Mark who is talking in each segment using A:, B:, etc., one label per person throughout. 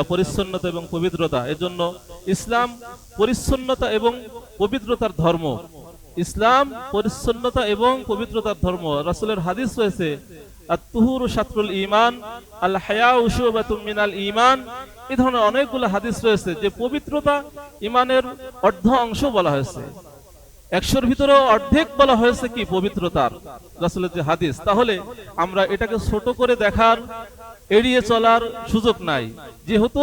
A: পরিচ্ছন্নতা এবং পবিত্রতা। এজন্য ইসলাম পরিচ্ছন্নতা এবং পবিত্রতার ধর্ম। ইসলাম পরিচ্ছন্নতা এবং পবিত্রতার ধর্ম। রাসূলের হাদিস রয়েছে আত-তুহুরু শাতরুল ঈমান, আল হায়াউ শুবাতুম মিনাল ঈমান। এই ধরনের অনেকগুলো হাদিস রয়েছে যে পবিত্রতা ঈমানের অর্ধ অংশ বলা হয়েছে। 100-র ভিতরে অর্ধেক বলা হয়েছে কি পবিত্রতার, রাসূলের যে হাদিস। তাহলে আমরা এটাকে ছোট করে দেখার, এড়িয়ে চলার সুযোগ নাই। যেহেতু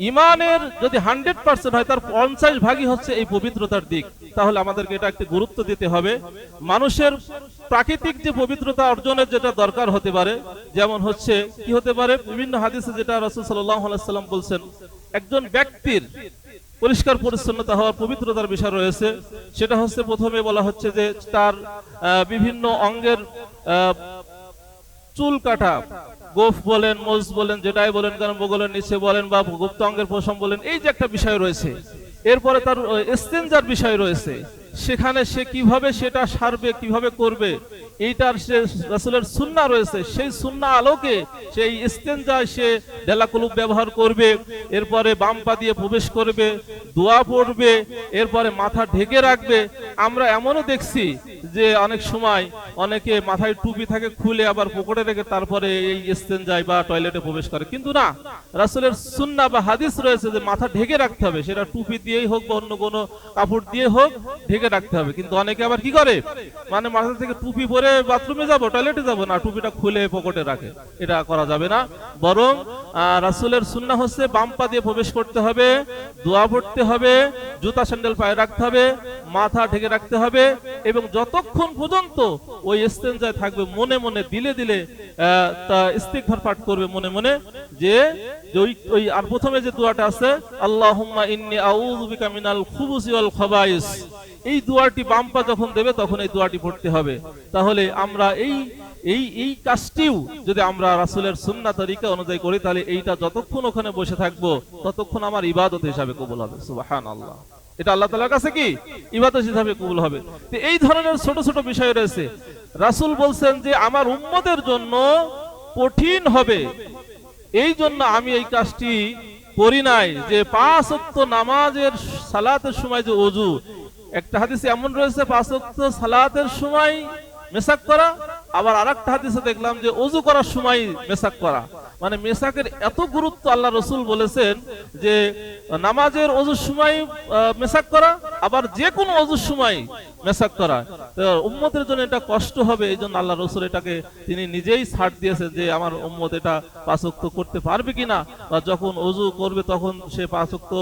A: ইমানের যদি 100% হয়, তার 50 ভাগই হচ্ছে এই পবিত্রতার দিক। তাহলে আমাদেরকে এটা একটু গুরুত্ব দিতে হবে। মানুষের প্রাকৃতিক যে পবিত্রতা অর্জনের যেটা দরকার হতে পারে, যেমন হচ্ছে কি হতে পারে, বিভিন্ন হাদিসে যেটা রাসূল সাল্লাল্লাহু আলাইহি ওয়াসাল্লাম বলছেন, একজন ব্যক্তির পরিষ্কার পরিচ্ছন্নতা হওয়ার পবিত্রতার বিষয় রয়েছে। সেটা হচ্ছে প্রথমে বলা হচ্ছে যে তার বিভিন্ন অঙ্গের চুল কাটা, গোফ বলেন, মোজ বলেন, যেটাই বলেন কারণ বগলের নিচে বলেন বা গুপ্ত অঙ্গের পশম বলেন, এই যে একটা বিষয় রয়েছে। এরপরে তার ইস্তেনজার বিষয় রয়েছে, সেখানে সে কিভাবে সেটা সারবে, কিভাবে করবে, এইটার সে রাসূলের সুন্নাহ রয়েছে। সেই সুন্নাহ আলোকে সেই ইস্তেনজায় সে ডেলাকুলুব ব্যবহার করবে, এরপরে বাম পা দিয়ে প্রবেশ করবে, দোয়া পড়বে, এরপরে মাথা ঢেকে রাখবে। আমরা এমনও দেখছি যে অনেক সময় অনেকে মাথায় টুপি থাকে খুলে আবার পকেটে রেখে তারপরে এই ইস্তেনজায় বা টয়লেটে প্রবেশ করে। কিন্তু না, রাসূলের সুন্নাহ বা হাদিস রয়েছে যে মাথা ঢেকে রাখতে হবে, সেটা টুপি দিয়েই হোক বা অন্য কোনো কাপড় দিয়ে হোক, ঢেকে রাখতে হবে। কিন্তু অনেকে আবার কি করে, মানে মাথা থেকে টুপি পরে বাথরুমে যাব, টয়লেটে যাব না, টুপিটা খুলে পকেটে রাখে। এটা করা যাবে না। বরং রাসূলের সুন্নাহ হচ্ছে বাম পা দিয়ে প্রবেশ করতে হবে, দোয়া পড়তে হবে, জুতা স্যান্ডেল পায়ে রাখতে হবে, মাথা ঢেকে রাখতে হবে, এবং যতক্ষণ পর্যন্ত ওই ইস্তেনজায় থাকবে মনে মনে দিলে দিলে তা ইস্তিগফার পাঠ করবে মনে মনে, যে ওই আর প্রথমে যে দোয়াটা আছে, আল্লাহুম্মা ইন্নী আউযু বিকা মিনাল খুবুসি ওয়াল খাবাইস, এই দোয়াটি বাম পা যখন দেবে তখন এই দোয়াটি পড়তে হবে। তাহলে আমরা এই কাজটিও যদি আমরা রাসূলের সুন্নাহ তরিকা অনুযায়ী করি, তাহলে এইটা যতক্ষণ ওখানে বসে থাকবো ততক্ষণ আমার ইবাদত হিসাবে কবুল হবে। সুবহানাল্লাহ। এটা আল্লাহ তাআলার কাছে কি ইবাদত হিসাবে কবুল হবে। তো এই ধরনের ছোট ছোট বিষয় রয়েছে। রাসূল বলছেন যে আমার উম্মতের জন্য কঠিন হবে, এই জন্য আমি এই কাজটি করি নাই, যে 5 ওয়াক্ত নামাজের সালাতের সময় যে ওযু, একটা হাদিসে এমন রয়েছে 5 ওয়াক্ত সালাতের সময় মেসাক করা, আবার আরেকটা হাদিসে দেখলাম যে ওযু করার সময় মেসাক করা। মানে মেসাকের এত গুরুত্ব, আল্লাহ রাসূল বলেছেন যে নামাজের ওযুর সময় মেসাক করা, আবার যে কোনো ওযুর সময় মেসাক করা। তো উম্মতের জন্য এটা কষ্ট হবে, এই জন্য আল্লাহ রাসূল এটাকে তিনি নিজেই ছাড় দিয়েছেন যে আমার উম্মত এটা 5 ওয়াক্ত করতে পারবে কিনা, বা যখন ওযু করবে তখন সে 5 ওয়াক্ত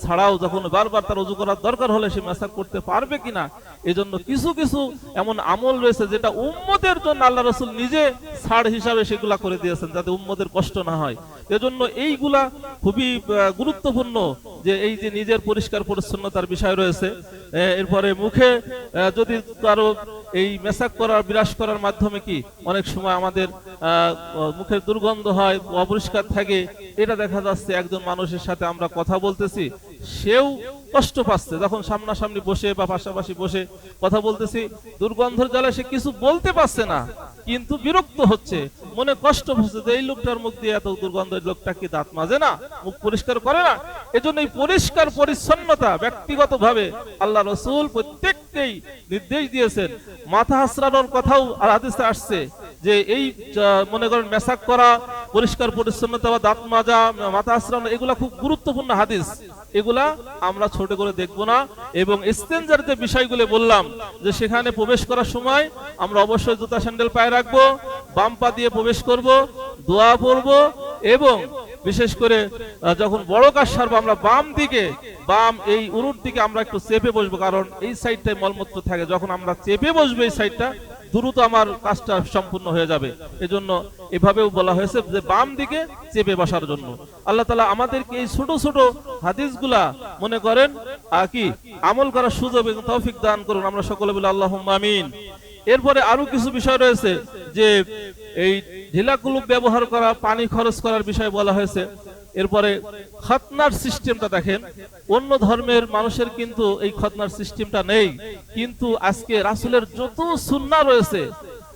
A: ছাড়াও যখন বারবার তার ওযু করার দরকার হলে সে মেসাক করতে পারবে কিনা। এজন্য কিছু কিছু এমন আমল রয়েছে যেটা উম্মতের জন্য আল্লাহ রাসূল নিজে ছাড় হিসাবে সেগুলা করে দিয়েছেন, যাতে উম্মতের কষ্ট না হয়। এজন্য এইগুলা খুবই গুরুত্বপূর্ণ, যে এই যে নিজের পরিষ্কার পরিচ্ছন্নতার বিষয় রয়েছে। এরপরে মুখে যদি কারো এই মেসাক করার বিরাস করার মাধ্যমে কি অনেক সময় আমাদের মুখের দুর্গন্ধ হয়, অপরিষ্কার থাকে, এটা দেখা যাচ্ছে একজন মানুষের সাথে আমরা কথা বলতেছি, সেও কষ্ট পাচ্ছে, যখন সামনাসামনি বসে বা পাশাপাশি বসে কথা বলতেছি, দুর্গন্ধের জ্বালায় সে কিছু বলতে পারছে না, কিন্তু বিরক্ত হচ্ছে, মনে কষ্ট হচ্ছে যে এই লোকটার মুখ দিয়ে এত দুর্গন্ধ, লোকটা কি দাঁত মাজে না, মুখ পরিষ্কার করে না। এজন্য এই পরিষ্কার পরিচ্ছন্নতা ব্যক্তিগতভাবে আল্লাহ রাসূল প্রত্যেককেই নির্দেশ দিয়েছেন। মাথা আঁচড়ানোর কথাও হাদিসে আসছে যে এই মনে করেন মেসাক করা, পরিষ্কার পরিচ্ছন্নতা বা দাঁত মাজা, মাথা আঁচড়ানো, এগুলা খুব গুরুত্বপূর্ণ হাদিস। এগুলা আমরা ছোট করে দেখব না। এবং ইস্তেনজার যে বিষয়গুলো বললাম, যে সেখানে প্রবেশ করার সময় আমরা অবশ্যই জুতা স্যান্ডেল পায়ে রাখবো, বাম পা দিয়ে প্রবেশ করব, দোয়া পড়ব, এবং বিশেষ করে যখন বড় কাজ সারবো আমরা বাম দিকে, বাম এই উরুর দিকে আমরা একটু চেপে বসবো, কারণ এই সাইডটায় মলমূত্র থাকে, যখন আমরা চেপে বসবো এই সাইডটা দ্রুত আমার কাজটা সম্পূর্ণ হয়ে যাবে। এজন্য এভাবেও বলা হয়েছে যে বাম দিকে চেপে বসার জন্য। আল্লাহ তাআলা আমাদেরকে এই ছোট ছোট হাদিসগুলা মনে করেন কি আমল করার সুযোগ এবং তৌফিক দান করুন। আমরা সকলে বলি আল্লাহুম্মা আমিন। এরপরে আরো কিছু বিষয় রয়েছে, যে এই ঢিলা কুলুপ ব্যবহার করা, পানি খরচ করার বিষয় বলা হয়েছে। এরপরে খতনার সিস্টেমটা দেখেন, অন্য ধর্মের মানুষের কিন্তু এই খতনার সিস্টেমটা নেই, কিন্তু আজকে রাসূলের যত সুন্নাহ রয়েছে,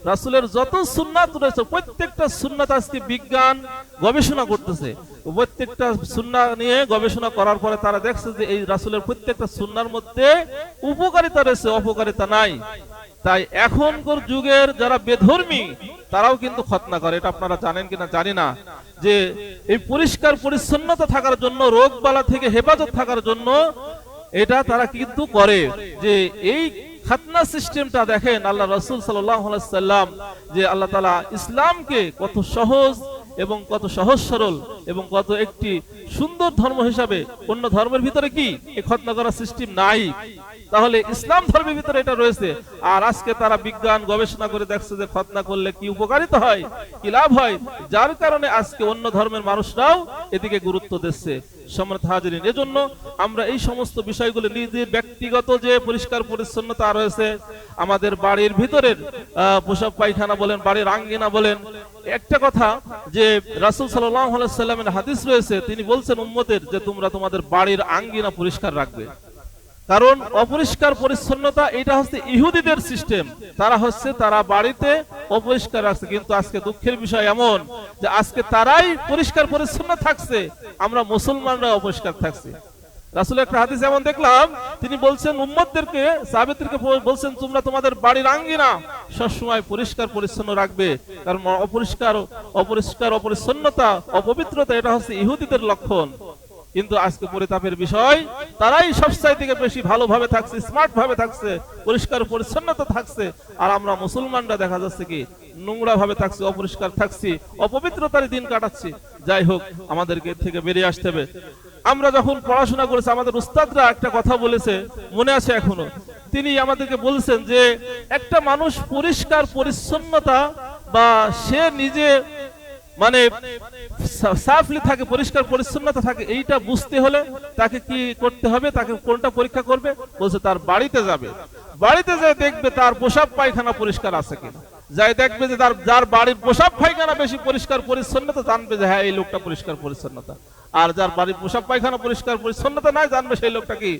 A: রাসূলের যত সুন্নাত রয়েছে, প্রত্যেকটা সুন্নাত আজকে বিজ্ঞান গবেষণা করতেছে। প্রত্যেকটা সুন্নাহ নিয়ে গবেষণা করার পরে তারা দেখছে যে এই রাসূলের প্রত্যেকটা সুন্নাহর মধ্যে উপকারিতা রয়েছে, অপকারিতা নাই। তাই এখনকার যুগের যারা বেধর্মী তারাও কিন্তু খতনা করে, এটা আপনারা জানেন কিনা জানি না, যে এই পরিষ্কার পরিচ্ছন্নতা থাকার জন্য, রোগ বালা থেকে হেফাজত থাকার জন্য এটা তারা কিন্তু করে। যে এই খাতনা সিস্টেমটা দেখেন, আল্লাহ রাসূল সাল্লাল্লাহু আলাইহি সাল্লাম যে আল্লাহ তাআলা ইসলামকে কত সহজ এবং কত সহজ সরল এবং কত একটি সুন্দর ধর্ম হিসাবে, অন্য ধর্মের ভিতরে কি এই খতনা করার সিস্টেম নাই, তাহলে ইসলাম ধর্মের ভিতরে এটা রয়েছে। আর আজকে তারা বিজ্ঞান গবেষণা করে দেখছে যে খতনা করলে কি উপকারিতা হয়, কি লাভ হয়, যার কারণে আজকে অন্য ধর্মের মানুষরাও এদিকে গুরুত্ব দিচ্ছে। সম্মানিত হাজিরিন, এজন্য আমরা এই সমস্ত বিষয়গুলো নিজের ব্যক্তিগত যে পরিষ্কার পরিচ্ছন্নতা রয়েছে, আমাদের বাড়ির ভিতরের পোশাক পায়খানা বলেন, বাড়ির আঙ্গিনা বলেন, একটা কথা যে রাসূল সাল্লাল্লাহু আলাইহি সাল্লামের হাদিস রয়েছে, তিনি বলছেন উম্মতের যে তোমরা তোমাদের বাড়ির আঙ্গিনা পরিষ্কার রাখবে। কারণ অপরিষ্কার পরিচ্ছন্নতা এটা হচ্ছে ইহুদিদের সিস্টেম, তারা বাড়িতে অপরিষ্কার রাখছে। কিন্তু আজকে দুঃখের বিষয় এমন যে আজকে তারাই পরিষ্কার পরিচ্ছন্ন থাকছে, আমরা মুসলমানরা অপরিষ্কার থাকছি। রাসূল একটা হাদিস এমন দেখলাম, তিনি বলছেন উম্মতদেরকে, সাহাবাদেরকে বলছেন তোমরা তোমাদের বাড়ির আঙ্গিনা সবসময় পরিষ্কার পরিচ্ছন্ন রাখবে। কারণ অপরিচ্ছন্নতা, অপবিত্রতা এটা হচ্ছে ইহুদিদের লক্ষণ। কিন্তু আজকে পরিতাপের বিষয়, তারাই সবচাইতে থেকে বেশি ভালোভাবে থাকছে, স্মার্ট ভাবে থাকছে, পরিষ্কার পরিচ্ছন্নতা থাকছে, আর আমরা মুসলমানরা দেখা যাচ্ছে কি নোংরা ভাবে থাকছি, অপরিষ্কার থাকছি, অপবিত্রতার দিন কাটাচ্ছি। যাই হোক, আমাদেরকে থেকে বেরিয়ে আসতে হবে। আমরা যখন পড়াশোনা করেছি, আমাদের উস্তাদরা একটা কথা বলেছে, মনে আছে এখনো, তিনি আমাদেরকে বলছেন যে একটা মানুষ পরিষ্কার পরিচ্ছন্নতা বা সে নিজে মানে সাফলি থাকে, পরিষ্কার পরিচ্ছন্নতা থাকে, এইটা বুঝতে হলে তাকে কি করতে হবে, তাকে কোনটা পরীক্ষা করবে, বলছে তার বাড়িতে যাবে, বাড়িতে যেয়ে দেখবে তার পোশাক পায়খানা পরিষ্কার আছে কিনা। যাই দেখবে যে যার বাড়ির পোশাক পায়খানা বেশি পরিষ্কার পরিচ্ছন্নতা, জানবে যে হ্যাঁ এই লোকটা পরিষ্কার পরিচ্ছন্নতা। আর যার বাড়ির পোশাক পায়খানা পরিষ্কার পরিচ্ছন্নতা নাই, জানবে সেই লোকটা কি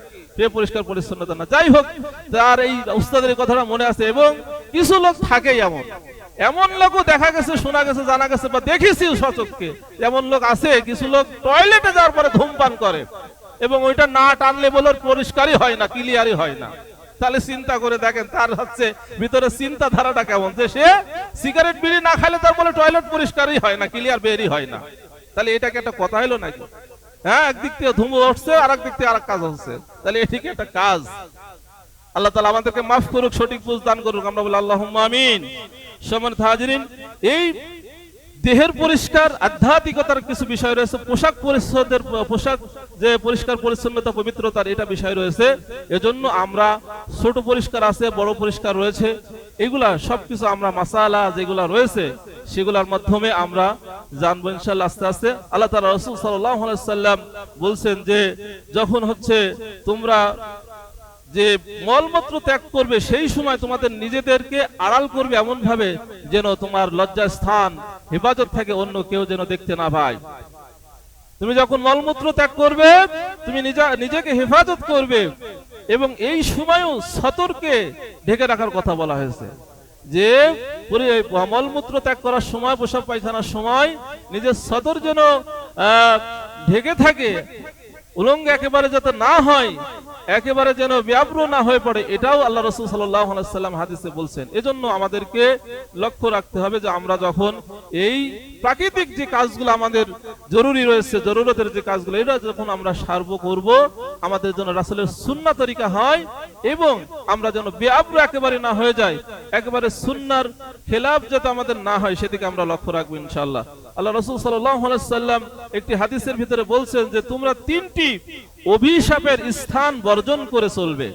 A: পরিষ্কার পরিচ্ছন্নতা না। যাই হোক, তার এই উস্তাদের কথাটা মনে আছে। এবং কিছু লোক থাকে এমন লোকও দেখা গেছে, শোনা গেছে, জানা গেছে বা দেখেছি সচক্ষে, এমন লোক আছে, কিছু লোক টয়লেটে যাওয়ার পরে ধূমপান করে এবং ওইটা না টানলে বলে পরিষ্কারই হয় না, ক্লিয়ারই হয় না। তাহলে চিন্তা করে দেখেন তার হচ্ছে ভিতরে চিন্তাধারাটা কেমন, যে সে সিগারেট বিড়ি না খাইলে তার বলে টয়লেট পরিষ্কারই হয় না, ক্লিয়ার বেরই হয় না। তাহলে এটাকে একটা কথা হলো নাকি? হ্যাঁ, একদিক থেকে ধুমো উঠছে আর একদিক থেকে আরেক কাজ হচ্ছে, তাহলে এটিকে একটা কাজ। আল্লাহ তাআলা আমাদেরকে মাফ করুক, সঠিক বুঝ দান করুক, আমরা বলি আল্লাহুম্মা আমিন। সম্মানিত হাজিরিন, এই দেহের পরিষ্কার আধ্যাত্মিকতার কিছু বিষয় রয়েছে, পোশাক যে পরিষ্কার পরিচ্ছন্নতা পবিত্রতার এটা বিষয় রয়েছে। এজন্য আমরা ছোট পরিষ্কার আছে, বড় পরিষ্কার রয়েছে, এগুলা সবকিছু আমরা মাসালা যেগুলা রয়েছে সেগুলোর মাধ্যমে আমরা জানবো ইনশাআল্লাহ আস্তে আস্তে। আল্লাহ তাআলা রাসূল সাল্লাল্লাহু আলাইহি সাল্লাম বলছেন যে যখন হচ্ছে তোমরা যে মলমূত্র ত্যাগ করবে, সেই সময় তোমাদের নিজেদেরকে আড়াল করবে এমন ভাবে যেন তোমার লজ্জা স্থান হেফাজত থেকে অন্য কেউ যেন দেখতে না পায়। তুমি যখন মলমূত্র ত্যাগ করবে, তুমি নিজেকে হেফাজত করবে। এবং এই সময়ও সতর্কে ঢেকে রাখার কথা বলা হয়েছে, যে মলমূত্র ত্যাগ করার সময়, পোশাক পায়খানার সময় নিজের সতর যেন ঢেকে থাকে, উলঙ্গ একেবারে যাতে না হয়, একেবারে যেন ব্যাব্র না হয়ে পড়ে, এটাও আল্লাহ রাসূল সাল্লাল্লাহু আলাইহি সাল্লাম হাদিসে বলছেন। এজন্য আমাদেরকে লক্ষ্য রাখতে হবে যে আমরা যখন এই প্রাকৃতিক যে কাজগুলো আমাদের জরুরি রয়েছে, জরুরতের যে কাজগুলো, এটা যখন আমরা সার্ব করব, আমাদের জন্য রাসূলের সুন্নাহ তরিকা হয় এবং আমরা যেন ব্যাব্র একেবারে না হয়ে যাই, একেবারে সুন্নাহর খেলাফ যাতে আমাদের না হয়, সেদিকে আমরা লক্ষ্য রাখবো ইনশাআল্লাহ। আল্লাহ রাসূল সাল্লাল্লাহু আলাইহি সাল্লাম একটি হাদিসের ভিতরে বলছেন যে তোমরা তিনটি অভিশাপের স্থান বর্জন করে চলবে,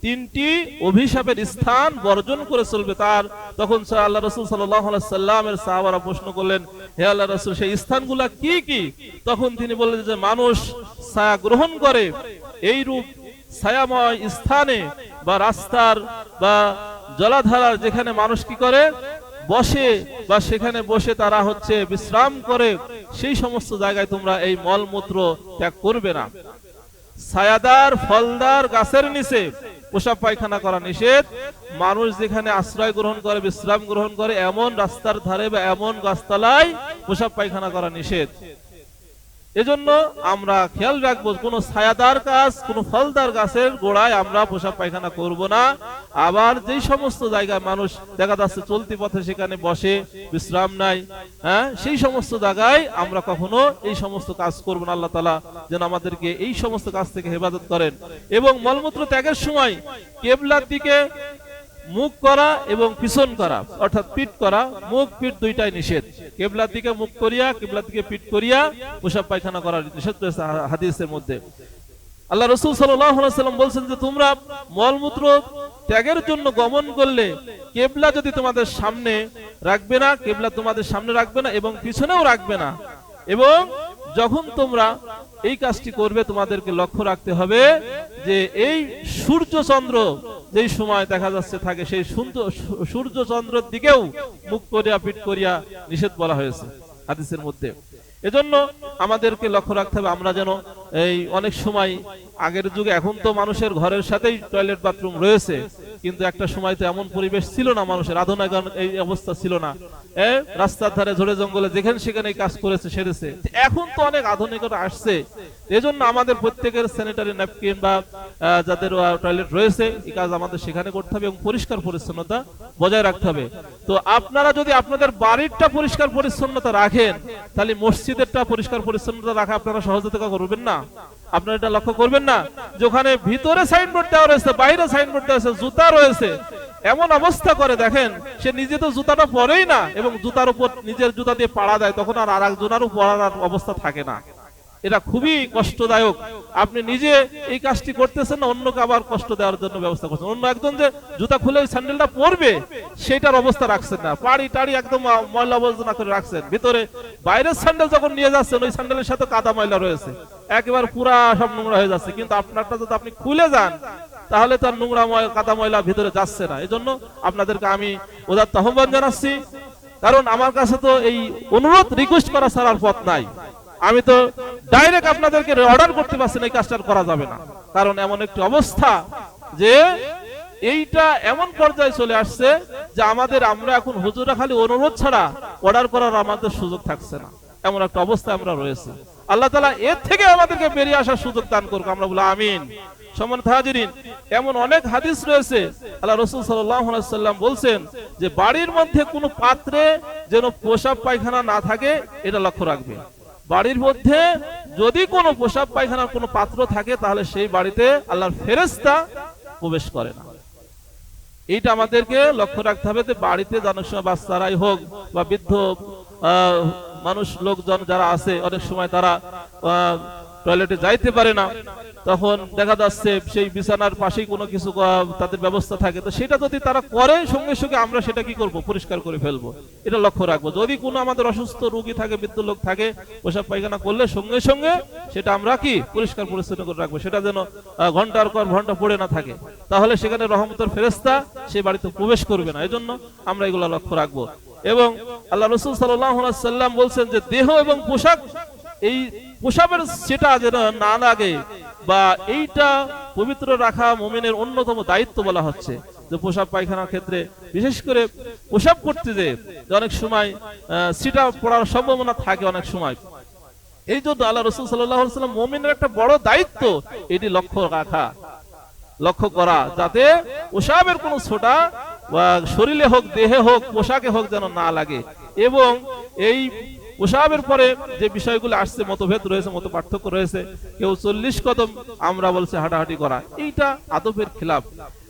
A: তিনটি অভিশাপের স্থান বর্জন করে চলবে। তখন আল্লাহ রাসূল সাল্লাল্লাহু আলাইহি সাল্লামের সাহাবারা প্রশ্ন করলেন, হে আল্লাহ রাসূল, সেই স্থানগুলো কি কি? তখন তিনি বললেন যে মানুষ ছায়া গ্রহণ করে এই রূপ ছায়াময় স্থানে বা রাস্তার বা জলাধারার যেখানে মানুষ কি করে বসে বা সেখানে বসে তারা হচ্ছে বিশ্রাম করে, সেই সমস্ত জায়গায় তোমরা এই মলমূত্র ত্যাগ করবে না। ছায়াদার ফলদার গাছের নিচে পোশাক পায়খানা করা নিষেধ। মানুষ যেখানে আশ্রয় গ্রহণ করে, বিশ্রাম গ্রহণ করে, এমন রাস্তার ধারে বা এমন গাছতলায় পোশাক পায়খানা করা নিষেধ। এজন্য আমরা খেয়াল রাখবো কোনো ছায়াদার গাছ, কোনো ফলদার গাছের গোড়ায় আমরা পেশাব পায়খানা করব না। আবার যেই সমস্ত জায়গায় মানুষ দেখা যাচ্ছে চলতি পথে সেখানে বসে বিশ্রাম নাই, হ্যাঁ, সেই সমস্ত জায়গায় আমরা কখনো এই সমস্ত কাজ করব না। আল্লাহ তাআলা যেন আমাদেরকে এই সমস্ত কাজ থেকে হেফাজত করেন। এবং মলমূত্র ত্যাগের সময় কিবলার দিকে মুখ করা এবং পিছন করা, অর্থাৎ পিঠ করা, মুখ পিঠ দুইটাই নিষেধ। কিবলার দিকে মুখ করিয়া, কিবলার দিকে পিঠ করিয়া পেশাব পায়খানা করার নিষেধ রয়েছে হাদিসের মধ্যে। আল্লাহ রাসূল সাল্লাল্লাহু আলাইহি ওয়াসাল্লাম বলেন যে তোমরা মলমূত্র ত্যাগের জন্য গমন করলে কিবলা যদি তোমাদের সামনে রাখবে না, কিবলা তোমাদের সামনে রাখবে না এবং পিছনেও রাখবে না। এবং যখন তোমরা এই কাজটি করবে তোমাদেরকে লক্ষ্য রাখতে হবে যে এই সূর্য চন্দ্র যেই সময় দেখা যাচ্ছে থাকে সেই সূর্য চন্দ্রের দিকেও মুখ করিয়া পিঠ করিয়া নিষেধ বলা হয়েছে হাদিসের মধ্যে। এজন্য আমাদেরকে লক্ষ্য রাখতে হবে আমরা যেন এই অনেক সময় আগের যুগে, এখন তো মানুষের ঘরের সাথেই টয়লেট বাথরুম রয়েছে, কিন্তু একটা সময় তো এমন পরিবেশ ছিল না, মানুষের আধুনিক এই অবস্থা ছিল না। রাস্তার ধারে ঝড়ে জঙ্গলে যেখানে সেখানে কাজ করেছে সেরেছে। এখন তো অনেক আধুনিকতা আসছে, এজন্য আমাদের প্রত্যেকের স্যানিটারি ন্যাপকিন বা যাদের টয়লেট রয়েছে এই কাজ আমাদের সেখানে করতে হবে এবং পরিষ্কার পরিচ্ছন্নতা বজায় রাখতে হবে। তো আপনারা যদি আপনাদের বাড়িরটা পরিষ্কার পরিচ্ছন্নতা রাখেন, তাহলে মসজিদেরটা পরিষ্কার পরিচ্ছন্নতা রাখা আপনারা সহযোগিতা করবেন না? আপনারা এটা লক্ষ্য করবেন না যে ওখানে ভিতরে সাইনবোর্ড দেওয়া রয়েছে, বাইরে সাইনবোর্ড দেওয়া রয়েছে, জুতা রয়েছে, এমন অবস্থা করে দেখেন সে নিজে তো জুতাটা পরেই না এবং জুতার উপর নিজের জুতা দিয়ে পাড়া দেয়, তখন আর আরেকজনেরও পরার অবস্থা থাকে না। এটা খুবই কষ্টদায়ক। আপনি নিজে এই কাজটি করতেছেন না, অন্যকে আবার কষ্ট দেওয়ার জন্য ব্যবস্থা করছেন। অন্য একজন যে জুতা খুলে ওই স্যান্ডেলটা পরবে সেটার অবস্থা রাখছেন না, পাড়ি টাড়ি একদম ময়লা আবর্জনা করে রাখছেন। ভিতরে বাইরের স্যান্ডেল যখন নিয়ে যাচ্ছেন ওই স্যান্ডেলের সাথে কাদা ময়লা রয়েছে, একেবারে পুরা সব নোংরা হয়ে যাচ্ছে। কিন্তু আপনারটা যদি আপনি খুলে যান তাহলে তার নোংরা কাদা ময়লা ভিতরে যাচ্ছে না। এজন্য আপনাদেরকে আমি উদাত্ত আহ্বান জানাচ্ছি, কারণ আমার কাছে তো এই অনুরোধ রিকোয়েস্ট করা ছাড়ার পথ নাই। আমি তো ডাইরেক্ট আপনাদেরকে অর্ডার করতে পারছি না এই কাজটা করা যাবে না, কারণ এমন একটি অবস্থা যে এইটা এমন পর্যায়ে চলে আসছে যে আমরা এখন হুজুরা খালি অনুরোধ ছাড়া অর্ডার করার আমাদের সুযোগ থাকছে না, এমন একটা অবস্থায় আমরা রয়েছে। আল্লাহ তাআলা এর থেকে আমাদেরকে বেরিয়ে আসার সুযোগ দান করুক, আমরা বলি আমিন। সম্মানিত হাজিরিন, এমন অনেক হাদিস রয়েছে আল্লাহ রাসূল সাল্লাল্লাহু আলাইহি ওয়াসাল্লাম বলছেন যে বাড়ির মধ্যে কোনো পাত্রে যেন পেশাব পায়খানা না থাকে এটা লক্ষ্য রাখবে। বাড়ির মধ্যে যদি কোনো পেশাব পায়খানার কোনো পাত্র থাকে তাহলে সেই বাড়িতে আল্লাহর ফেরেশতা প্রবেশ করে না। এইটা আমাদেরকে লক্ষ্য রাখতে হবে যে বাড়িতে অনেক সময় বাচ্চারাই হোক বা বৃদ্ধ মানুষ লোকজন যারা আছে অনেক সময় তারা টয়লেটে যাইতে পারে না, তখন দেখা যাচ্ছে সেই বিছানার পাশেই কোনো কিছু তাদের ব্যবস্থা থাকে, তো সেটা যদি তারা করে সঙ্গে সঙ্গে আমরা সেটা কি করব, পরিষ্কার করে ফেলবো। এটা লক্ষ্য রাখবো। যদি কোনো আমাদের অসুস্থ রোগী থাকে, বৃদ্ধ লোক থাকে, পেশাব পায়খানা করলে সঙ্গে সঙ্গে সেটা আমরা কি পরিষ্কার পরিচ্ছন্ন করে রাখবো, সেটা যেন ঘন্টার পর ঘন্টা পড়ে না থাকে, তাহলে সেখানে রহমতের ফেরেশতা সেই বাড়িতে প্রবেশ করবে না। এজন্য আমরা এগুলো লক্ষ্য রাখবো। এবং আল্লাহ রাসূল সাল্লাল্লাহু আলাইহি ওয়াসাল্লাম বলছেন যে দেহ এবং পোশাক, এই পোশাকের সেটা যেন না লাগে বা এইটা পবিত্র রাখা মুমিনের অন্যতম দায়িত্ব বলা হচ্ছে। যে পেশাব পায়খানার ক্ষেত্রে বিশেষ করে পেশাব করতে যে অনেক সময় সেটা পড়ার সম্ভাবনা থাকে অনেক সময়, এই জন্য আল্লাহ রাসূল সাল্লাল্লাহু আলাইহি ওয়াসাল্লাম মুমিনের একটা বড় দায়িত্ব এটি লক্ষ্য রাখা, লক্ষ্য করা, যাতে পেশাবের কোনো ছোটা শরীরে হোক, দেহে হোক, পোশাকে হোক যেন না লাগে। এবং এই পেশাবের পরে যে বিষয়গুলো আসছে, মতভেদ রয়েছে, মত পার্থক্য রয়েছে। কেউ 40 কদম, আমরা বলছে হাঁটাহাঁটি করা, এইটা আদবের খিলাফ।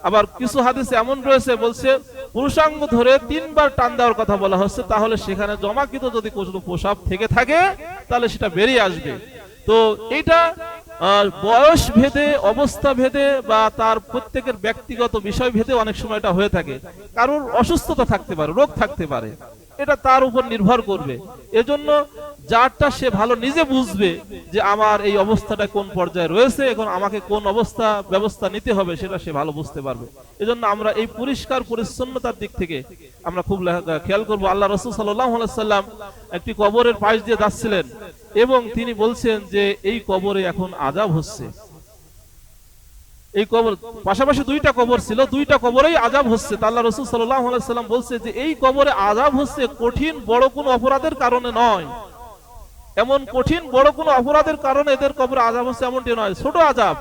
A: আবার কিছু হাদিসে এমন রয়েছে বলছে পুরুষাঙ্গ ধরে 3 বার টান দেওয়ার কথা বলা হচ্ছে, তাহলে সেখানে জমাকৃত যদি কোনো পেশাব থেকে থাকে তাহলে সেটা বেরিয়ে আসবে। তো এইটা বয়স ভেদে, অবস্থা ভেদে বা তার প্রত্যেকের ব্যক্তিগত বিষয় ভেদে অনেক সময় এটা হয়ে থাকে। কারোর অসুস্থতা থাকতে পারে, রোগ থাকতে পারে, এটা তার উপর নির্ভর করবে। এজন্য যারটা সে ভালো নিজে বুঝবে যে আমার এই অবস্থাটা কোন পর্যায়ে রয়েছে, এখন আমাকে কোন ব্যবস্থা নিতে হবে, সেটা সে ভালো বুঝতে পারবে। এজন্য আমরা এই পরিষ্কার পরিচ্ছন্নতার দিক থেকে আমরা খুব খেয়াল করব। আল্লাহ রাসূল সাল্লাল্লাহু আলাইহি ওয়াসাল্লাম একটি কবরের পাশ দিয়ে যাচ্ছিলেন এবং তিনি বলছেন যে এই কবরে এখন আযাব হচ্ছে। এই কবর পাশাপাশি 2টা কবর ছিল, 2টা কবরেই আযাব হচ্ছে। আল্লাহ রাসূল সাল্লাল্লাহু আলাইহি ওয়াসাল্লাম বলছে যে এই কবরে আযাব হচ্ছে কঠিন বড় কোনো অপরাধের কারণে নয়, এমন কঠিন বড় কোনো অপরাধের কারণে এদের কবরে আযাব হচ্ছে এমনটি নয়, ছোট আযাব,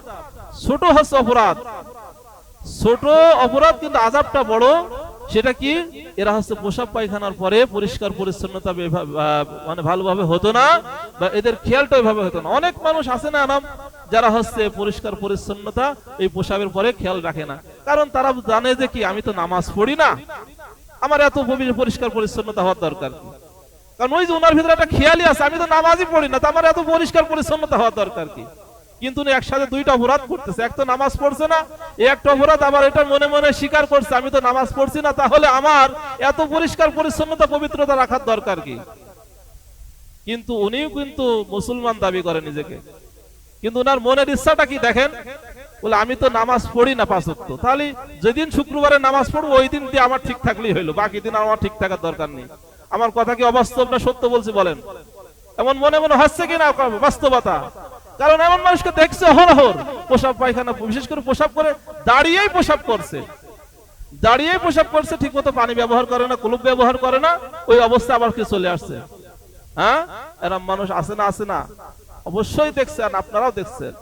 A: ছোট হচ্ছে অপরাধ, ছোট অপরাধ কিন্তু আযাবটা বড়। সেটা কি? এরা হচ্ছে পোশাক পায়খানার পরে পরিষ্কার পরিচ্ছন্নতা মানে ভালোভাবে হতো না, বা এদের খেয়ালটা ওইভাবে হতো না। অনেক মানুষ আছে না নাম, যারা হচ্ছে পরিষ্কার পরিচ্ছন্নতা এই পোশাকের পরে খেয়াল রাখে না, কারণ তারা জানে যে কি আমি তো নামাজ পড়ি না, আমার এত পরিষ্কার পরিচ্ছন্নতা হওয়ার দরকার কি? কারণ ওই যে ওনার ভিতরে একটা খেয়ালই আছে, আমি তো নামাজই পড়ি না, তো আমার এত পরিষ্কার পরিচ্ছন্নতা হওয়ার দরকার কি? কিন্তু উনি একসাথে দুইটা অপরাধ করতেছে, এক তো নামাজ পড়ছে না, এই একটা অপরাধ, আবার এটা মনে মনে স্বীকার করছে আমি তো নামাজ পড়ছি না, তাহলে আমার এত পরিষ্কার পরিচ্ছন্নতা পবিত্রতা রাখার দরকার কি? কিন্তু উনিও কিন্তু মুসলমান দাবি করে নিজেকে, কিন্তু ওনার মনের ইচ্ছাটা কি দেখেন, বলে আমি তো নামাজ পড়ি না 5 ওয়াক্ত, তাহলে যেদিন শুক্রবারে নামাজ পড়বো ওই দিন দিয়ে আমার ঠিক থাকলেই হইলো, বাকি দিন আমার ঠিক থাকার দরকার নেই। আমার কথা কি অবাস্তব না সত্য বলছি বলেন? এমন মনে মনে হচ্ছে কি না বাস্তবতা? কারণ এমন মানুষকে দেখছে অহরহ পোশাক পায়খানা, বিশেষ করে পোশাক করে দাঁড়িয়েই পোশাক করছে, দাঁড়িয়েই পোশাক করছে, ঠিক মতো পানি ব্যবহার করে না, কুলুপ ব্যবহার করে না, ওই অবস্থা আবার কি চলে আসছে। হ্যাঁ, এরকম মানুষ আছে না? আছে না? অবশ্যই দেখছেন, আপনারাও দেখছেন।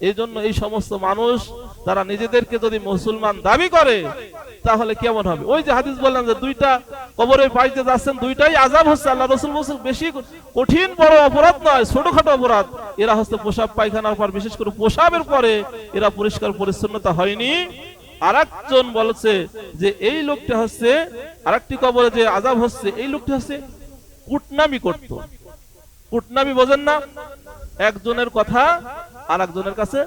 A: এই জন্য এই সমস্ত মানুষ তারা নিজেদেরকে যদি মুসলমান দাবি করে তাহলে কেমন হবে? ওই যে হাদিস বললাম যে দুইটা কবরের পাইতে যাচ্ছেন, দুইটাই আযাব হচ্ছে। আল্লাহ রাসূল বলেছেন বেশি কঠিন বড় অপরাধ নয়, ছোটখাটো অপরাধ। এরা হচ্ছে পোশাক পায়খানার পর, বিশেষ করে পোশাকের পরে এরা পরিষ্কার পরিচ্ছন্নতা হয়নি। আরেকজন বলেছে যে এই লোকটা হচ্ছে, আরেকটি কবরে যে আযাব হচ্ছে, এই লোকটা হচ্ছে কুটনামি করত। কুটনামি বোঝেন না? একজনের কথা আর একজনের কাছে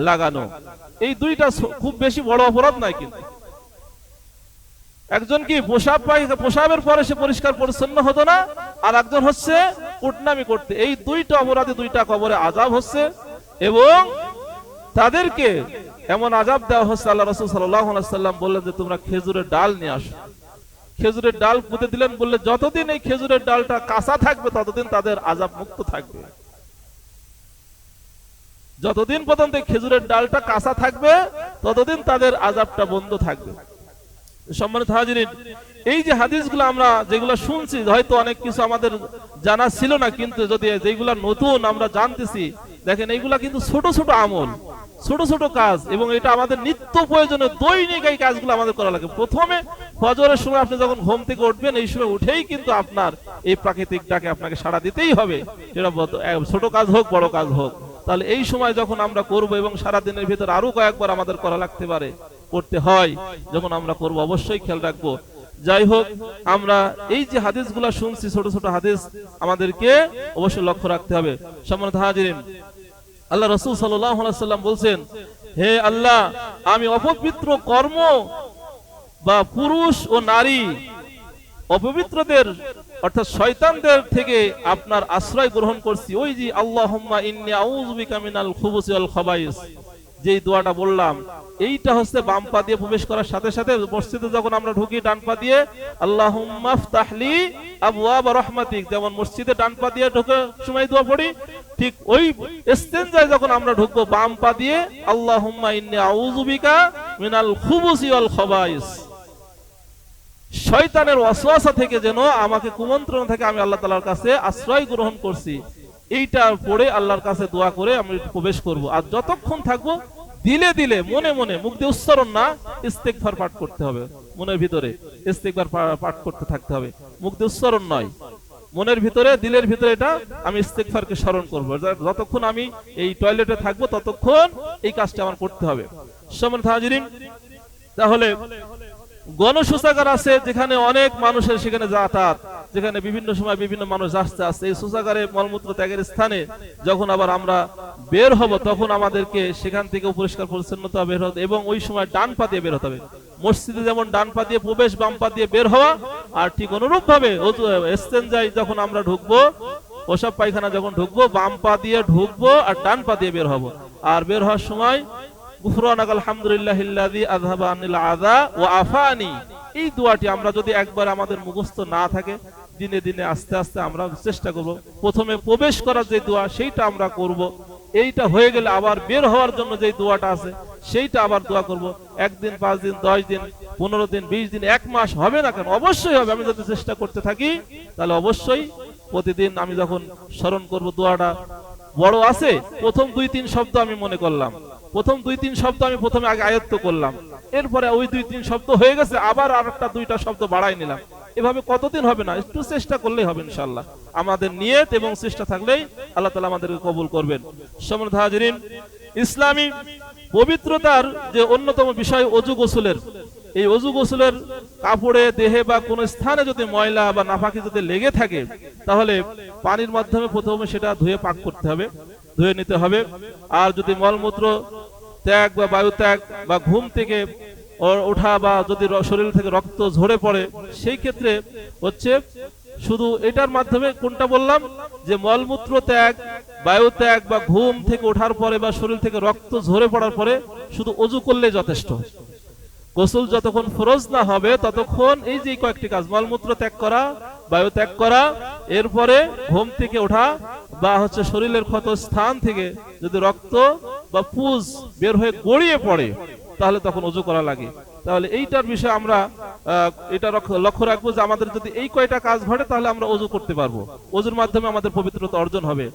A: লাগানো, এই দুইটা খুব বেশি বড় অপরাধ নয়। কিন্তু একজন কি পোশাকের পরে সে পরিষ্কার পরিচ্ছন্ন হতো না, আর একজন হচ্ছে কুটনামি করতে। এই দুইটা অপরাধে দুইটা কবরে আযাব হচ্ছে, এবং তাদেরকে এমন আযাব দেওয়া হচ্ছে। আল্লাহ রাসূল সাল্লাল্লাহু আলাইহি ওয়াসাল্লাম বললেন যে তোমরা খেজুরের ডাল নিয়ে আসো। খেজুরের ডাল পুঁতে দিলেন, বললে যতদিন এই খেজুরের ডালটা কাঁচা থাকবে ততদিন তাদের আযাব মুক্ত থাকবে। যতদিন পর্যন্ত খেজুরের ডালটা কাঁচা থাকবে ততদিন তাদের আযাবটা বন্ধ থাকবে। সম্মানিত হাজিরিন, এই যে হাদিসগুলো আমরা যেগুলো শুনছি, হয়তো অনেক কিছু আমাদের জানা ছিল না, কিন্তু যদি যেগুলো নতুন আমরা জানতেছি, দেখেন এইগুলা কিন্তু ছোট ছোট আমল, ছোট ছোট কাজ, এবং এটা আমাদের নিত্য প্রয়োজনীয় দৈনিক এই কাজগুলো আমাদের করা লাগে। প্রথমে ফজরের সময় আপনি যখন ঘুম থেকে উঠবেন, এই সময় উঠেই কিন্তু আপনার এই প্রাকৃতিক ডাকে আপনাকে সাড়া দিতেই হবে, সেটা ছোট কাজ হোক বড় কাজ হোক। তাহলে এই সময় যখন আমরা করব, এবং সারা দিনের ভিতর আরো কয়েকবার আমাদের করা লাগতে পারে, করতে হয়, যখন আমরা করব অবশ্যই খেয়াল রাখবো। যাই হোক, আমরা এই যে হাদিসগুলা শুনছি, ছোট ছোট হাদিস, আমাদেরকে অবশ্যই লক্ষ্য রাখতে হবে। সম্মানিত হাজিরিন, আল্লাহ রাসূল সাল্লাল্লাহু আলাইহি ওয়াসাল্লাম বলছেন, হে আল্লাহ, আমি অপবিত্র কর্ম বা পুরুষ ও নারী অপবিত্রদের অর্থাৎ শয়তানদের থেকে আপনার আশ্রয় গ্রহণ করছি। ওই যে আল্লাহুম্মা ইন্নী আউযু বিকা মিনাল খুবুসি ওয়াল খাবাইস, যেই দোয়াটা বললাম, এইটা হচ্ছে বাম পা দিয়ে প্রবেশ করার সাথে সাথে মসজিদে যখন আমরা ঢুকি ডান পা দিয়ে আল্লাহুম্মা ফতাহলি আবওয়াব রাহমাতিক, যেমন মসজিদে ডান পা দিয়ে ঢোকে সময় দোয়া পড়ি, ঠিক ওই ইস্তেনজায় যখন আমরা ঢুকবো বাম পা দিয়ে আল্লাহুম্মা ইন্নী আউযু বিকা মিনাল খুবুসি ওয়াল খাবাইস, শয়তানের ওয়াসওয়াসা থেকে যেন আমাকে, কুমন্ত্রণ থেকে আমি আল্লাহ তাআলার কাছে আশ্রয় গ্রহণ করছি। এইটা পড়ে আল্লাহর কাছে দোয়া করে আমি প্রবেশ করব। আর যতক্ষণ থাকবো দিলে দিলে, মনে মনে, মুখ দিয়ে উচ্চারণ না, ইস্তেগফার পাঠ করতে হবে। মনের ভিতরে ইস্তেগফার পাঠ করতে থাকতে হবে, মুখ দিয়ে উচ্চারণ নয়, মনের ভিতরে, দিলের ভিতরে এটা আমি ইস্তেগফারকে স্মরণ করব। যতক্ষণ আমি এই টয়লেটে থাকবো ততক্ষণ এই কাজটা আমার করতে হবে। সম্মানিত হাজিরিন, তাহলে গণশৌচাগার আছে যেখানে অনেক মানুষের সেখানে যাতায়াত, যেখানে বিভিন্ন সময় বিভিন্ন মানুষ আসতে আসতে, এই শৌচাগারে মলমূত্র ত্যাগের স্থানে যখন আবার আমরা বের হব, তখন আমাদেরকে সেখান থেকে পরিষ্কার পরিচ্ছন্নতা বের হতে, এবং ওই সময় ডান পা দিয়ে বের হতে হবে। মসজিদে যেমন ডান পা দিয়ে প্রবেশ, বাম পা দিয়ে বের হওয়া, আর ঠিক অনুরূপ ভাবে ইস্তেনজায় যখন আমরা ঢুকবো, পেশাব পায়খানা যখন ঢুকবো, বাম পা দিয়ে ঢুকবো আর ডান পা দিয়ে বের হব। আর বের হওয়ার সময় গুফরানাক আলহামদুলিল্লাহিল্লাযী আযহাবা আনিল আযা ওয়া আফানি, এই দোয়াটি আমরা যদি একবার আমাদের মুখস্থ না থাকে, দিনে দিনে আস্তে আস্তে আমরা চেষ্টা করব। প্রথমে প্রবেশ করার যে দোয়া সেইটা আমরা করব, এইটা হয়ে গেলে আবার বের হওয়ার জন্য যে দোয়াটা আছে সেইটা আবার দোয়া করব। একদিন, 5 দিন, 10 দিন, 15 দিন, 20 দিন, 1 মাস হবে না কেন, অবশ্যই হবে। আমি যদি চেষ্টা করতে থাকি তাহলে অবশ্যই প্রতিদিন আমি যখন স্মরণ করব দোয়াটা বড় আছে, প্রথম 2-3 শব্দ আমি মনে করলাম, প্রথম 2-3 শব্দ আমি প্রথমে আগে আয়ত্ত করলাম, এরপরে ওই 2-3 শব্দ হয়ে গেছে আবার আরেকটা 2টা শব্দ বাড়াই নিলাম। এভাবে কতদিন হবে না, একটু চেষ্টা করলেই হবে ইনশাআল্লাহ। আমাদের নিয়ত এবং চেষ্টা থাকলেই আল্লাহ তাআলা আমাদেরকে কবুল করবেন। সম্মানিত হাজিরিন, ইসলামী পবিত্রতার যে অন্যতম বিষয় ওযু গোসলের, এই ওযু গোসলের কাপড়ে, দেহে বা কোনো স্থানে যদি ময়লা বা নাপাকি যদি লেগে থাকে, তাহলে পানির মাধ্যমে প্রথমে সেটা ধুয়ে পাক করতে হবে, ধুয়ে নিতে হবে। আর যদি মলমূত্র ত্যাগ বা বায়ু ত্যাগ বা ঘুম থেকে ওঠা বা যদি শরীর থেকে রক্ত ঝরে পড়ে, সেই ক্ষেত্রে হচ্ছে শুধু এটার মাধ্যমে, কোনটা বললাম, যে মলমূত্র ত্যাগ, বায়ু ত্যাগ বা ঘুম থেকে ওঠার পরে বা শরীর থেকে রক্ত ঝরে পড়ার পরে শুধু ওযু করলে যথেষ্ট। গোসল যতক্ষণ ফরজ না হবে ততক্ষণ এই যে কয়েকটি কাজ, মলমূত্র ত্যাগ করা, বায়ু ত্যাগ করা, এরপরে ঘুম থেকে ওঠা বা হচ্ছে শরীরের ক্ষত স্থান থেকে যদি রক্ত বা পুজ বের হয়ে গড়িয়ে পড়ে, তাহলে তখন ওযু করা লাগে। তাহলে এইটার বিষয়ে আমরা এটা লক্ষ্য রাখবো যে আমাদের যদি এই কয়টা কাজ ঘটে তাহলে আমরা ওযু করতে পারবো, ওযুর মাধ্যমে আমাদের পবিত্রতা অর্জন হবে।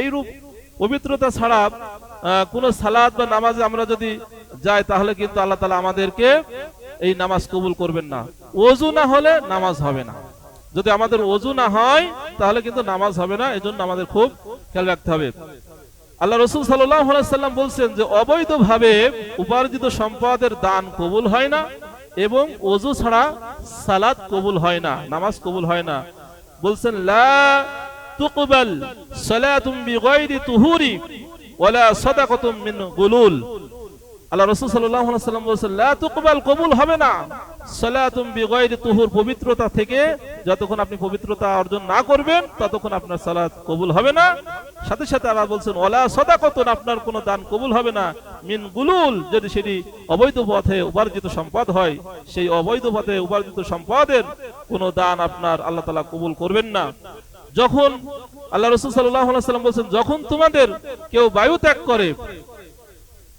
A: এইরূপ পবিত্রতা ছাড়া কোন সালাত বা নামাজে আমরা যদি যাই তাহলে কিন্তু আল্লাহ তাআলা আমাদেরকে এই নামাজ কবুল করবেন না। ওযু না হলে নামাজ হবে না, যদি আমাদের ওযু না হয় তাহলে কিন্তু নামাজ হবে না। এজন্য আমাদের খুব খেয়াল রাখতে হবে। আল্লাহ রাসূল সাল্লাল্লাহু আলাইহি ওয়াসাল্লাম বলছেন যে অবৈধভাবে উপার্জিত সম্পদের দান কবুল হয় না এবং ওযু ছাড়া সালাত কবুল হয় না, নামাজ কবুল হয় না। বলছেন লা তুকবাল সালাতুম বিগাইরি তুহুরি ওয়ালা সাদাকাতুম মিন গুলুল। আল্লাহ রাসূল সাল্লাল্লাহু আলাইহি ওয়াসাল্লাম বলেছেন লা তুকবাল, কবুল হবে না, সালাতুম বিগাইরি তুহুর, পবিত্রতা থেকে যতক্ষণ আপনি পবিত্রতা অর্জন না করবেন ততক্ষণ আপনার সালাত কবুল হবে না। সাথে সাথে আল্লাহ বলছেন ওয়ালা সাদাকাতুন, আপনার কোনো দান কবুল হবে না, মিন গুলুল, যদি সেটি অবৈধ পথে উপার্জিত সম্পদ হয়, সেই অবৈধ পথে উপার্জিত সম্পদের কোনো দান আপনার আল্লাহ তাআলা কবুল করবেন না। যখন আল্লাহ রাসূল সাল্লাল্লাহু আলাইহি ওয়াসাল্লাম বলেছেন যখন তোমাদের কেউ বায়ু ত্যাগ করে,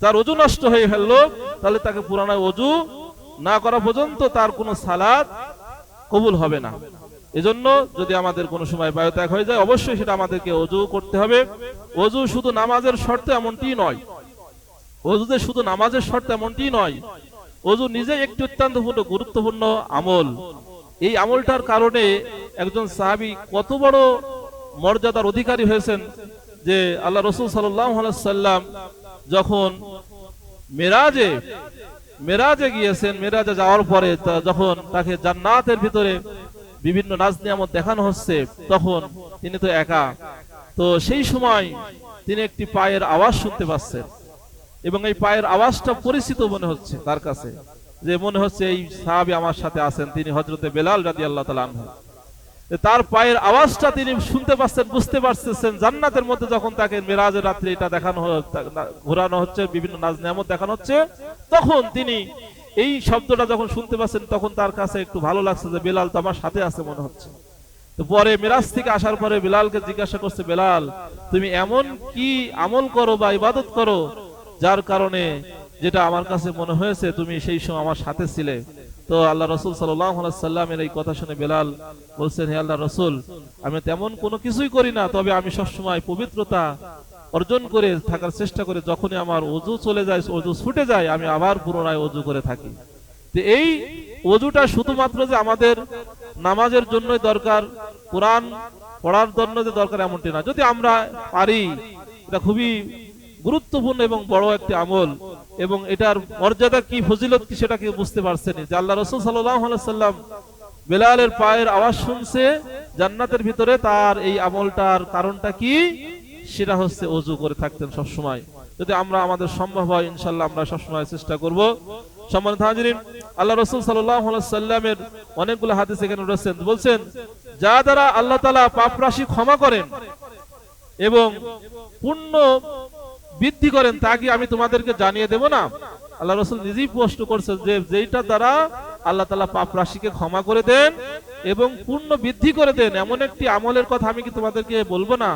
A: তার ওযু নষ্ট হয়ে ফেললো, তাহলে তাকে পুনরায় ওযু না করা পর্যন্ত তার কোনো সালাত কবুল হবে না। এজন্য যদি আমাদের কোনো সময় বায়ু ত্যাগ হয়ে যায় অবশ্যই সেটা আমাদেরকে ওযু করতে হবে। ওযু শুধু নামাজের শর্ত এমনটি নয়, ওযুতে শুধু নামাজের শর্ত এমনটি নয়, ওযু নিজে একটি অত্যন্ত গুরুত্বপূর্ণ আমল। এই আমলটার কারণে একজন সাহাবী কত বড় মর্যাদার অধিকারী হয়েছেন যে আল্লাহ রাসূল সাল্লাল্লাহু আলাইহি ওয়াসাল্লাম যখন মেরাজে গিয়েছেন, মেরাজে যাওয়ার পরে যখন তাকে জান্নাতের ভিতরে বিভিন্ন নাজ নিয়ামত দেখানো হচ্ছে, তখন তিনি তো একা, তো সেই সময় তিনি একটি পায়ের আওয়াজ শুনতে পাচ্ছেন এবং এই পায়ের আওয়াজটা পরিচিত মনে হচ্ছে তার কাছে, যে মনে হচ্ছে এই সাহাবী আমার সাথে আছেন, তিনি হযরতে বেলাল রাদিয়াল্লাহু তাআলা আনহু। তার পায়ের আওয়াজটা তিনি শুনতে পাচ্ছেন, বুঝতে পারছেন। জান্নাতের মধ্যে যখন তাকে মেরাজের রাত্রে এটা দেখানো ঘোরানো হচ্ছে, বিভিন্ন নাজ নিয়ামত দেখানো হচ্ছে, তখন তিনি এই শব্দটা যখন শুনতে পাচ্ছেন তখন তার কাছে একটু ভালো লাগছে যে বেলাল তো আমার সাথে আছে মনে হচ্ছে। তো পরে মেরাজ থেকে আসার পরে বেলালকে জিজ্ঞাসা করছে, বেলাল তুমি এমন কি আমল করো বা ইবাদত করো যার কারণে যেটা আমার কাছে মনে হয়েছে তুমি সেই সময় আমার সাথে ছিলে? তো আল্লাহ রাসূল সাল্লাল্লাহু আলাইহি ওয়াসাল্লামের এই কথা শুনে বেলাল বলছেন, হে আল্লাহর রাসূল, আমি তেমন কোনো কিছুই করি না, তবে আমি সবসময় পবিত্রতা অর্জন করে থাকার চেষ্টা করি, যখনই আমার ওযু চলে যায়, ওযু ছুটে যায়, আমি আবার পুনরায় ওযু করে থাকি। তো এই ওযুটা শুধুমাত্র যে আমাদের নামাজের জন্যই দরকার, কোরআন পড়ার জন্য যে দরকার এমনটি না। যদি আমরা পারি, এটা খুবই গুরুত্বপূর্ণ এবং বড় একটি আমল, এবং এটার মর্যাদা কি, ফজিলত কি, সেটা কেউ বুঝতে পারছেন যে আল্লাহ রাসূল সাল্লাল্লাহু আলাইহি ওয়াসাল্লাম বেলালের পায়ের আওয়াজ শুনছে জান্নাতের ভিতরে, তার এই আমলটার কারণটা কি, সেটা হচ্ছে ওযু করে থাকতেন সব সময়। যদি আমরা আমাদের সম্ভব হয় ইনশাআল্লাহ আমরা সব সময় চেষ্টা করব। সম্মানিত হাজিরিন, আল্লাহ রাসূল সাল্লাল্লাহু আলাইহি ওয়াসাল্লামের অনেকগুলো হাদিস এখানে রয়েছে, বলছেন যা দ্বারা আল্লাহ তাআলা পাপ রাশি ক্ষমা করেন এবং পুণ্য বৃদ্ধি করেন তা কি আমি তোমাদেরকে জানিয়ে দেব না? আল্লাহ রাসূল নিজেই প্রশ্ন করছেন যে যেটা দ্বারা আল্লাহ তাআলা পাপ রাশিকে ক্ষমা করে দেন এবং পুণ্য বৃদ্ধি করে দেন, এমন একটি আমলের কথা আমি কি তোমাদেরকে বলবো না?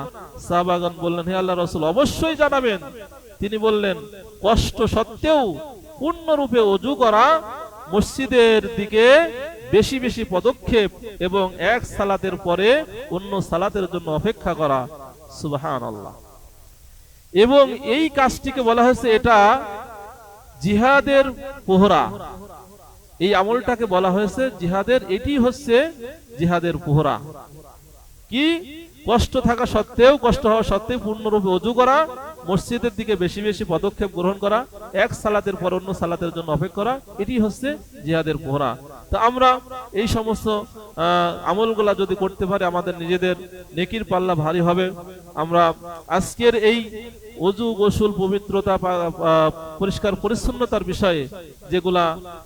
A: সাহাবাগণ বললেন, হে আল্লাহর রাসূল, অবশ্যই জানাবেন। তিনি বললেন, কষ্ট সত্ত্বেও পূর্ণরূপে ওযু করা, মসজিদের দিকে বেশি বেশি পদক্ষেপ এবং এক সালাতের পরে অন্য সালাতের জন্য অপেক্ষা করা। সুবহানাল্লাহ। এবং এই কাজটিকে বলা হয়েছে এটা জিহাদের পোহরা। এই আমলটাকে বলা হয়েছে জিহাদের, এটি হচ্ছে জিহাদের পোহরা। কি কষ্ট থাকা সত্ত্বেও, কষ্ট হওয়া সত্ত্বেও পূর্ণরূপে ওযু করা, মসজিদের দিকে বেশি বেশি পদক্ষেপ গ্রহণ করা, এক সালাতের পর অন্য সালাতের জন্য অপেক্ষা করা, এটি হচ্ছে জিহাদের পোহরা। তো আমরা এই সমস্ত আমলগুলা যদি করতে পারি আমাদের নিজেদের নেকির পাল্লা ভারী হবে। আমরা আজকের এই ওযু গোসল পবিত্রতা পরিষ্কার পরিচ্ছন্নতার বিষয়ে যেগুলা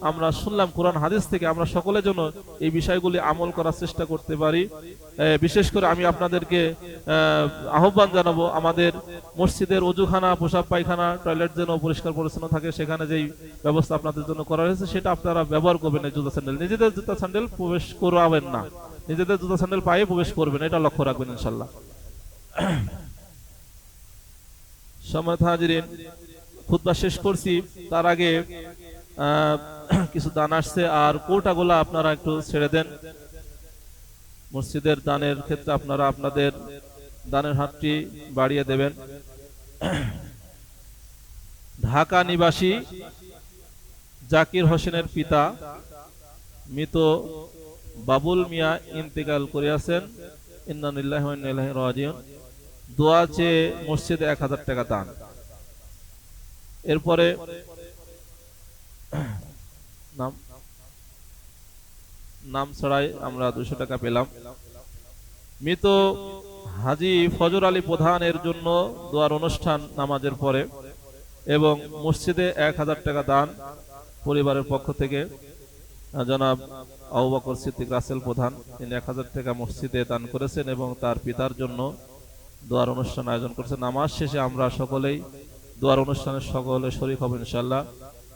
A: আমরা শুনলাম কোরআন হাদিস থেকে, আমরা সকলের জন্য এই বিষয়গুলি আমল করার চেষ্টা করতে পারি। বিশেষ করে আমি আপনাদেরকে আহ্বান জানাবো, আমাদের মসজিদের ওযুখানা, পোশাক পায়খানা, টয়লেট যেন পরিষ্কার পরিচ্ছন্ন থাকে, সেখানে যেই ব্যবস্থা আপনাদের জন্য করা হয়েছে সেটা আপনারা ব্যবহার করবেন। এই জুতা স্যান্ডেল, নিজেদের জুতা স্যান্ডেল প্রবেশ করাবেন না, নিজেদের জুতা স্যান্ডেল পায়ে প্রবেশ করবেন, এটা লক্ষ্য রাখবেন ইনশাআল্লাহ। সম্মানিত হাজিরিন, খুতবা শেষ করছি, তার আগে কিছু দান আসছে, আর কোটাগুলা আপনারা একটু ছেড়ে দেন। মসজিদের দানের ক্ষেত্রে আপনারা আপনাদের দানের হাতটি বাড়িয়ে দেবেন। ঢাকা নিবাসী জাকির হোসেনের পিতা মৃত বাবুল মিয়া ইন্তেকাল করিয়াছেন, ইন্না লিল্লাহি ওয়া ইন্না ইলাইহি রাজিউন। দোয়া চেয়ে মসজিদে 1000 টাকা দান। এরপরে নাম ছাড়াই আমরা 200 টাকা পেলাম। মৃত হাজী ফজর আলী প্রধানের জন্য দোয়ার অনুষ্ঠান নামাজের পরে, এবং মসজিদে 1000 টাকা দান পরিবারের পক্ষ থেকে। জনাব আবু বকর সিদ্দিক রাসেল প্রধান, তিনি 1000 টাকা মসজিদে দান করেছেন এবং তার পিতার জন্য দোয়ার অনুষ্ঠান আয়োজন করেছেন। নামাজ শেষে আমরা সকলেই দোয়ার অনুষ্ঠানের সকলে শরীক হব ইনশাআল্লাহ,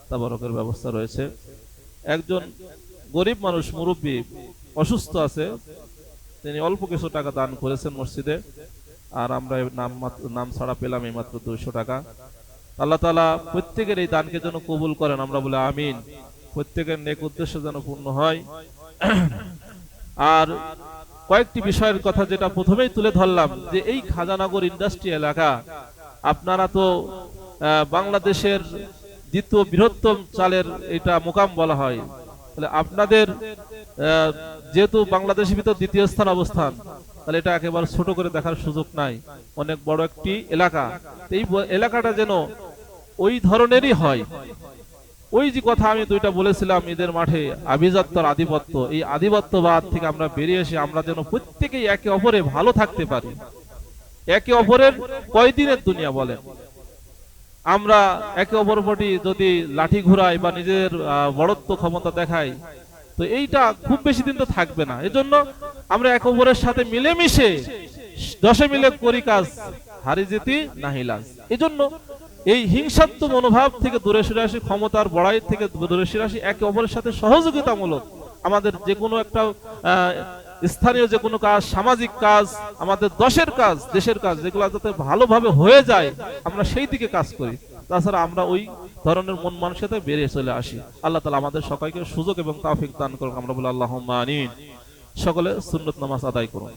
A: তাবারকের ব্যবস্থা রয়েছে। একজন গরিব মানুষ, মুরব্বী, অসুস্থ আছে, তিনি অল্প কিছু টাকা দান করেছেন মসজিদে, আর আমরা নাম ছাড়া পেলাম এই মাত্র 200 টাকা। আল্লাহ তাআলা প্রত্যেকের এই দানকে যেন কবুল করেন, আমরা বলে আমিন। প্রত্যেকের নেক উদ্দেশ্য যেন পূর্ণ হয়। আর কয়েকটি বিষয়ের কথা যেটা প্রথমেই তুলে ধরলাম, যে এই খাজানগর ইন্ডাস্ট্রি এলাকা, আপনারা তো বাংলাদেশের দ্বিতীয় বৃহত্তম চালের এটা মোকাম বলা হয়, তাহলে আপনাদের যেহেতু বাংলাদেশের ভিতর দ্বিতীয় স্থান অবস্থান, তাহলে এটা একেবারে ছোট করে দেখার সুযোগ নাই, অনেক বড় একটি এলাকা। এই এলাকাটা যেন ওই ধরনেরই হয়। ওই যে কথা আমি 2টা বলেছিলাম ঈদের মাঠে, আভিজাত্যর আধিপত্য, এই আধিপত্যবাদ থেকে আমরা বেরিয়ে এসে আমরা যেন প্রত্যেকেই একে অপরে ভালো থাকতে পারি। একে অপরের কয়দিনের দুনিয়া বলেন, আমরা একে অপরের প্রতি যদি লাঠি ঘুরাই বা নিজের বড়ত্ব ক্ষমতা দেখাই, তো এইটা খুব বেশি দিন তো থাকবে না। এজন্য আমরা একে অপরের সাথে মিলেমিশে 10 মিলে করি কাজ, হারি জিতি নাহি লাজ। এজন্য এই হিংসাত্মক মনোভাব থেকে দূরে সরে আসি, ক্ষমতার বড়াই থেকে দূরে সরে আসি, একে অপরের সাথে সহযোগিতামূলক আমাদের যে কোনো একটা স্থানীয় যে কোনো কাজ, সামাজিক কাজ, আমাদের দশের কাজ, দেশের কাজ, যেগুলো যাতে ভালোভাবে হয়ে যায় আমরা সেই দিকে কাজ করি। তাছাড়া আমরা ওই ধরনের মন মানসিকতা বেরিয়ে চলে আসি। আল্লাহ তাআলা আমাদের সবাইকে সুযোগ এবং তৌফিক দান করুন। আমরা বলি আল্লাহুম্মা আমিন। সকলে সুন্নত নামাজ আদায় করুন।